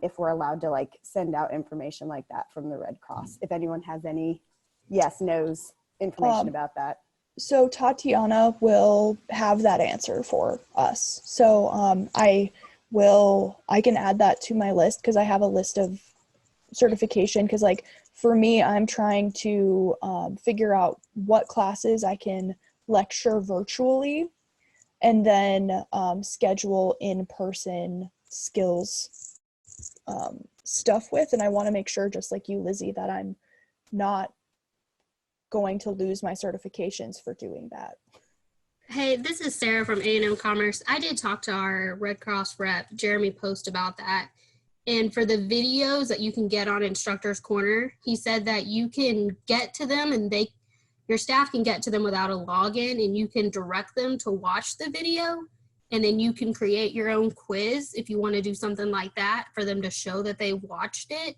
if we're allowed to like send out information like that from the Red Cross. If anyone has any knows information about that. So Tatiana will have that answer for us. So I can add that to my list, because I have a list of certification, because like for me, I'm trying to figure out what classes I can lecture virtually and then schedule in-person skills stuff with. And I want to make sure, just like you, Lizzie, that I'm not going to lose my certifications for doing that. Hey, this is Sarah from A&M Commerce. I did talk to our Red Cross rep, Jeremy Post, about that. And for the videos that you can get on Instructor's Corner, he said that you can get to them and your staff can get to them without a login, and you can direct them to watch the video. And then you can create your own quiz if you want to do something like that for them to show that they watched it.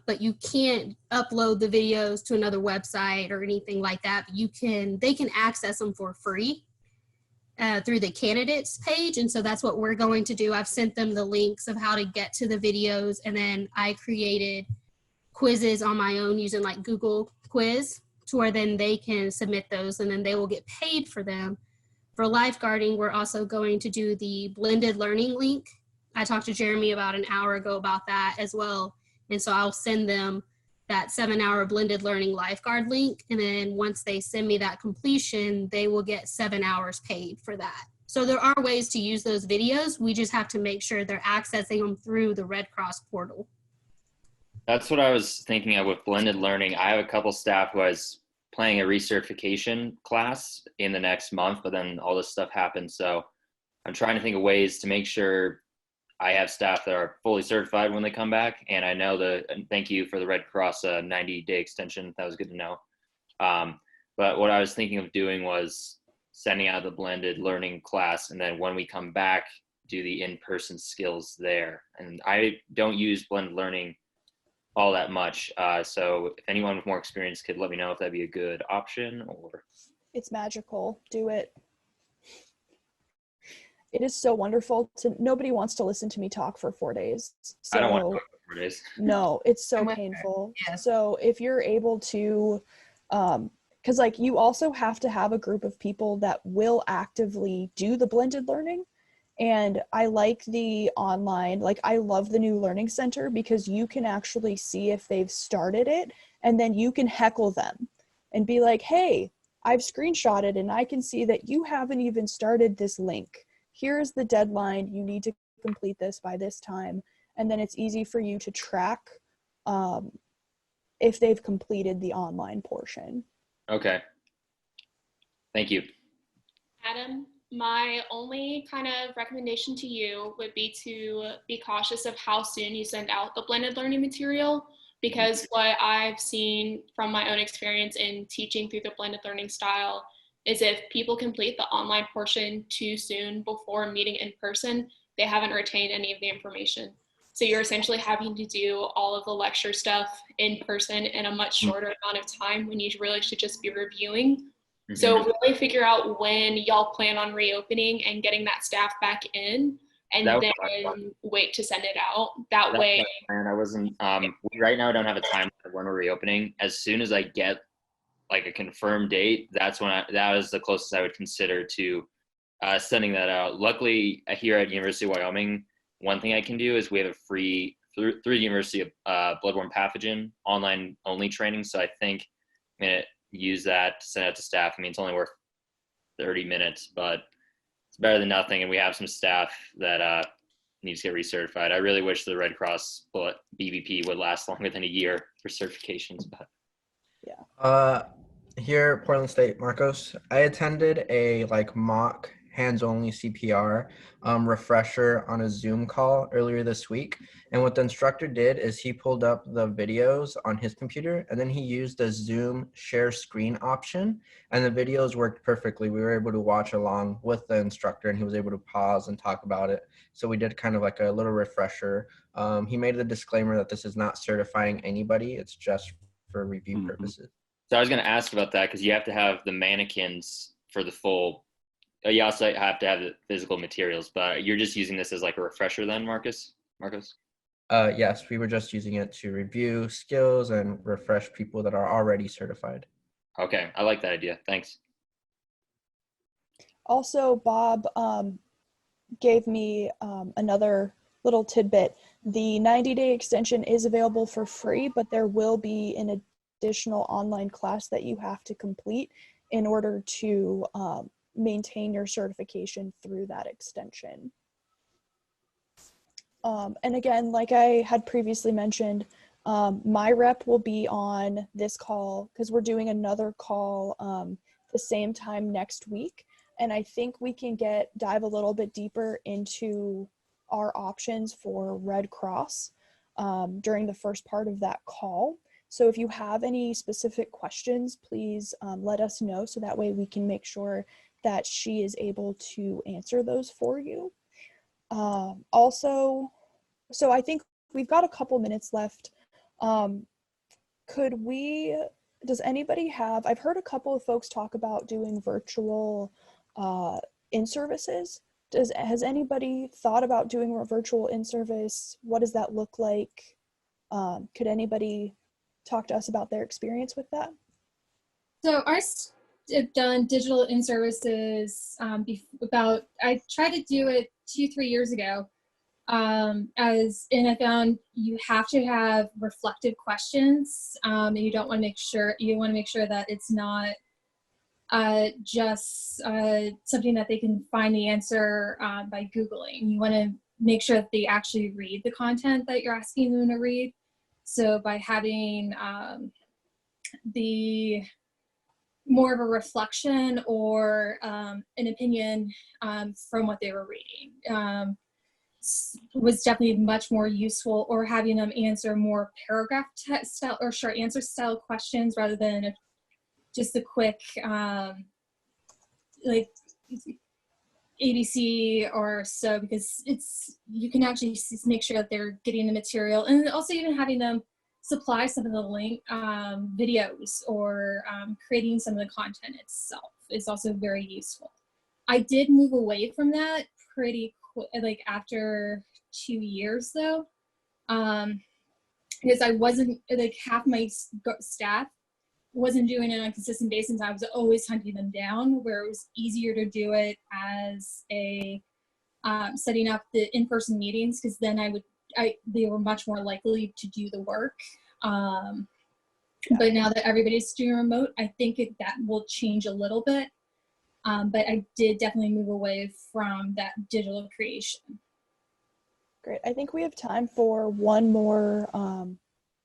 But you can't upload the videos to another website or anything like that. They can access them for free through the candidates page. And so that's what we're going to do. I've sent them the links of how to get to the videos. And then I created quizzes on my own using like Google Quiz to where then they can submit those and then they will get paid for them. For lifeguarding, we're also going to do the blended learning link. I talked to Jeremy about an hour ago about that as well. And so I'll send them that 7-hour blended learning lifeguard link. And then once they send me that completion, they will get 7 hours paid for that. So there are ways to use those videos. We just have to make sure they're accessing them through the Red Cross portal. That's what I was thinking of with blended learning. I have a couple staff who is planning a recertification class in the next month, but then all this stuff happened. So I'm trying to think of ways to make sure I have staff that are fully certified when they come back. And I know thank you for the Red Cross 90-day extension. That was good to know. But what I was thinking of doing was sending out the blended learning class. And then when we come back, do the in-person skills there. And I don't use blended learning all that much. So if anyone with more experience could let me know if that'd be a good option or. It's magical. Do it. It is so wonderful nobody wants to listen to me talk for 4 days. So, I don't want to talk for 4 days. No, it's so painful. Yeah. So if you're able to, cause like you also have to have a group of people that will actively do the blended learning. And I like the online, like I love the new learning center because you can actually see if they've started it and then you can heckle them and be like, hey, I've screenshotted and I can see that you haven't even started this link. Here's the deadline. You need to complete this by this time. And then it's easy for you to track if they've completed the online portion. Okay. Thank you. Adam, my only kind of recommendation to you would be to be cautious of how soon you send out the blended learning material, because what I've seen from my own experience in teaching through the blended learning style is if people complete the online portion too soon before meeting in person, they haven't retained any of the information. So you're essentially having to do all of the lecture stuff in person in a much shorter amount of time when you really should just be reviewing. Mm-hmm. So really figure out when y'all plan on reopening and getting that staff back in, and then wait to send it out. That way. I wasn't, right now I don't have a timeline of when we're reopening. As soon as I get like a confirmed date, that was the closest I would consider to sending that out. Luckily, here at University of Wyoming, one thing I can do is we have a free, through the University of Bloodborne Pathogen online only training. So I think I'm going to use that to send out to staff. I mean, it's only worth 30 minutes, but it's better than nothing. And we have some staff that needs to get recertified. I really wish the Red Cross BBP would last longer than a year for certifications, but. Yeah. Here at Portland State, Marcos, I attended a mock hands-only CPR refresher on a Zoom call earlier this week. And what the instructor did is he pulled up the videos on his computer and then he used the Zoom share screen option and the videos worked perfectly. We were able to watch along with the instructor and he was able to pause and talk about it. So we did kind of like a little refresher. He made the disclaimer that this is not certifying anybody. It's just for review purposes. So I was going to ask about that because you have to have the mannequins for the full. You also have to have the physical materials, but you're just using this as like a refresher then, Marcos? Yes, we were just using it to review skills and refresh people that are already certified. Okay, I like that idea. Thanks. Also, Bob gave me another little tidbit. The 90-day extension is available for free, but there will be an additional online class that you have to complete in order to maintain your certification through that extension. And again, like I had previously mentioned, my rep will be on this call because we're doing another call the same time next week. And I think we can dive a little bit deeper into our options for Red Cross during the first part of that call. So if you have any specific questions, please let us know so that way we can make sure that she is able to answer those for you. Also, so I think we've got a couple minutes left. Does anybody have, I've heard a couple of folks talk about doing virtual in-services. Has anybody thought about doing a virtual in-service? What does that look like? Could anybody talk to us about their experience with that? So I have done digital in-services I tried to do it 2-3 years ago. And I found you have to have reflective questions, and you want to make sure that it's not just something that they can find the answer by Googling. You want to make sure that they actually read the content that you're asking them to read. So by having the more of a reflection or an opinion from what they were reading was definitely much more useful, or having them answer more paragraph style or short answer style questions rather than just a quick like ABC or so, because you can actually make sure that they're getting the material, and also even having them supply some of the link videos or creating some of the content itself is also very useful. I did move away from that pretty like after 2 years though, because I wasn't, like, half my staff wasn't doing it on a consistent basis. I was always hunting them down, where it was easier to do it as a setting up the in-person meetings, because then they were much more likely to do the work. But now that everybody's doing remote, I think that will change a little bit. But I did definitely move away from that digital creation. Great. I think we have time for one more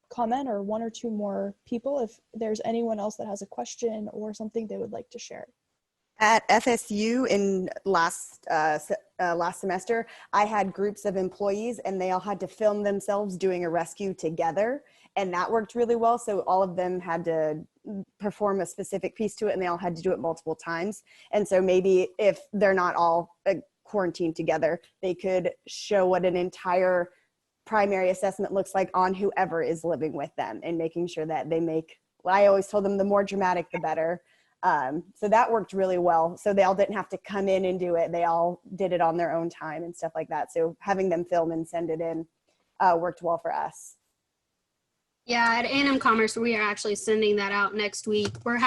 comment, or one or two more people, if there's anyone else that has a question or something they would like to share. At FSU in last semester, I had groups of employees and they all had to film themselves doing a rescue together, and that worked really well. So all of them had to perform a specific piece to it, and they all had to do it multiple times. And so maybe if they're not all quarantined together, they could show what an entire primary assessment looks like on whoever is living with them, and making sure that they make, I always told them the more dramatic, the better. So that worked really well. So they all didn't have to come in and do it. They all did it on their own time and stuff like that. So having them film and send it in worked well for us. Yeah, at A&M Commerce, we are actually sending that out next week. We're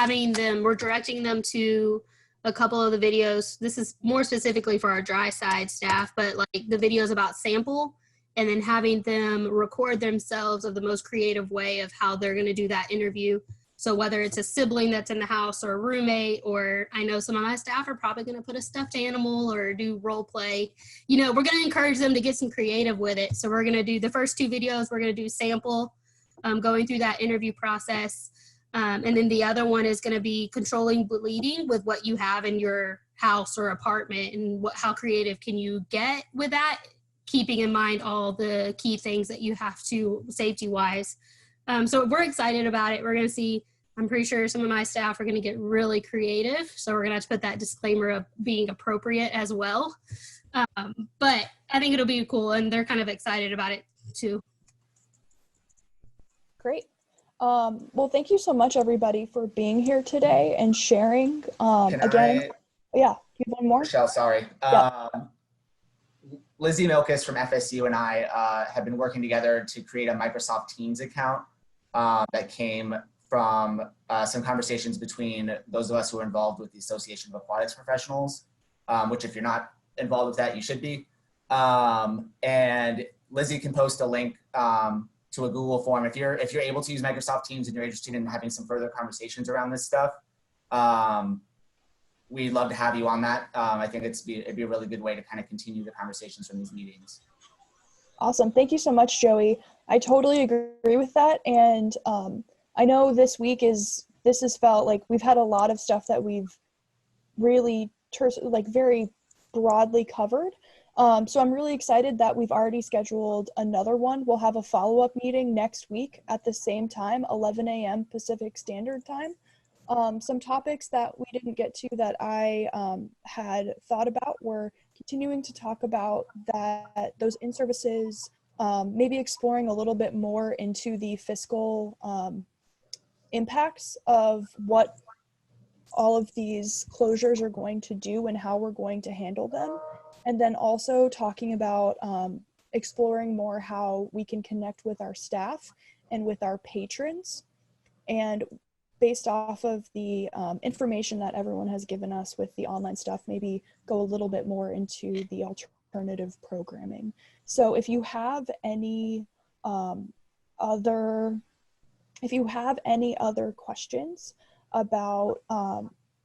directing them to a couple of the videos. This is more specifically for our dry side staff, but like the videos about sample, and then having them record themselves of the most creative way of how they're going to do that interview. So whether it's a sibling that's in the house, or a roommate, or I know some of my staff are probably going to put a stuffed animal or do role play. We're going to encourage them to get some creative with it. So we're going to do the first 2 videos. We're going to do sample, going through that interview process. And then the other one is going to be controlling bleeding with what you have in your house or apartment, and how creative can you get with that, keeping in mind all the key things that you have to safety-wise. So we're excited about it. We're going to see, I'm pretty sure some of my staff are going to get really creative. So we're going to have to put that disclaimer of being appropriate as well. But I think it'll be cool, and they're kind of excited about it too. Great. Well, thank you so much, everybody, for being here today and sharing. Again, yeah, you have one more? Richelle, sorry. Yeah. Lizzie Milkus from FSU and I have been working together to create a Microsoft Teams account that came from some conversations between those of us who are involved with the Association of Aquatics Professionals, which if you're not involved with that, you should be. And Lizzie can post a link to a Google form. If you're able to use Microsoft Teams and you're interested in having some further conversations around this stuff, we'd love to have you on that. I think it'd be a really good way to kind of continue the conversations from these meetings. Awesome. Thank you so much, Joey. I totally agree with that. And I know this has felt like we've had a lot of stuff that we've really very broadly covered. So I'm really excited that we've already scheduled another one. We'll have a follow-up meeting next week at the same time, 11 a.m. Pacific Standard Time. Some topics that we didn't get to that I had thought about were continuing to talk about those in-services, maybe exploring a little bit more into the fiscal impacts of what all of these closures are going to do and how we're going to handle them. And then also talking about exploring more how we can connect with our staff and with our patrons. And based off of the information that everyone has given us with the online stuff, maybe go a little bit more into the alternative programming. So if you have any other questions about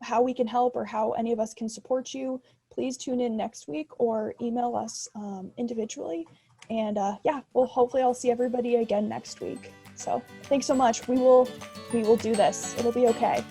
how we can help or how any of us can support you, please tune in next week or email us individually. And yeah, well, hopefully I'll see everybody again next week. So thanks so much. We will do this. It'll be okay.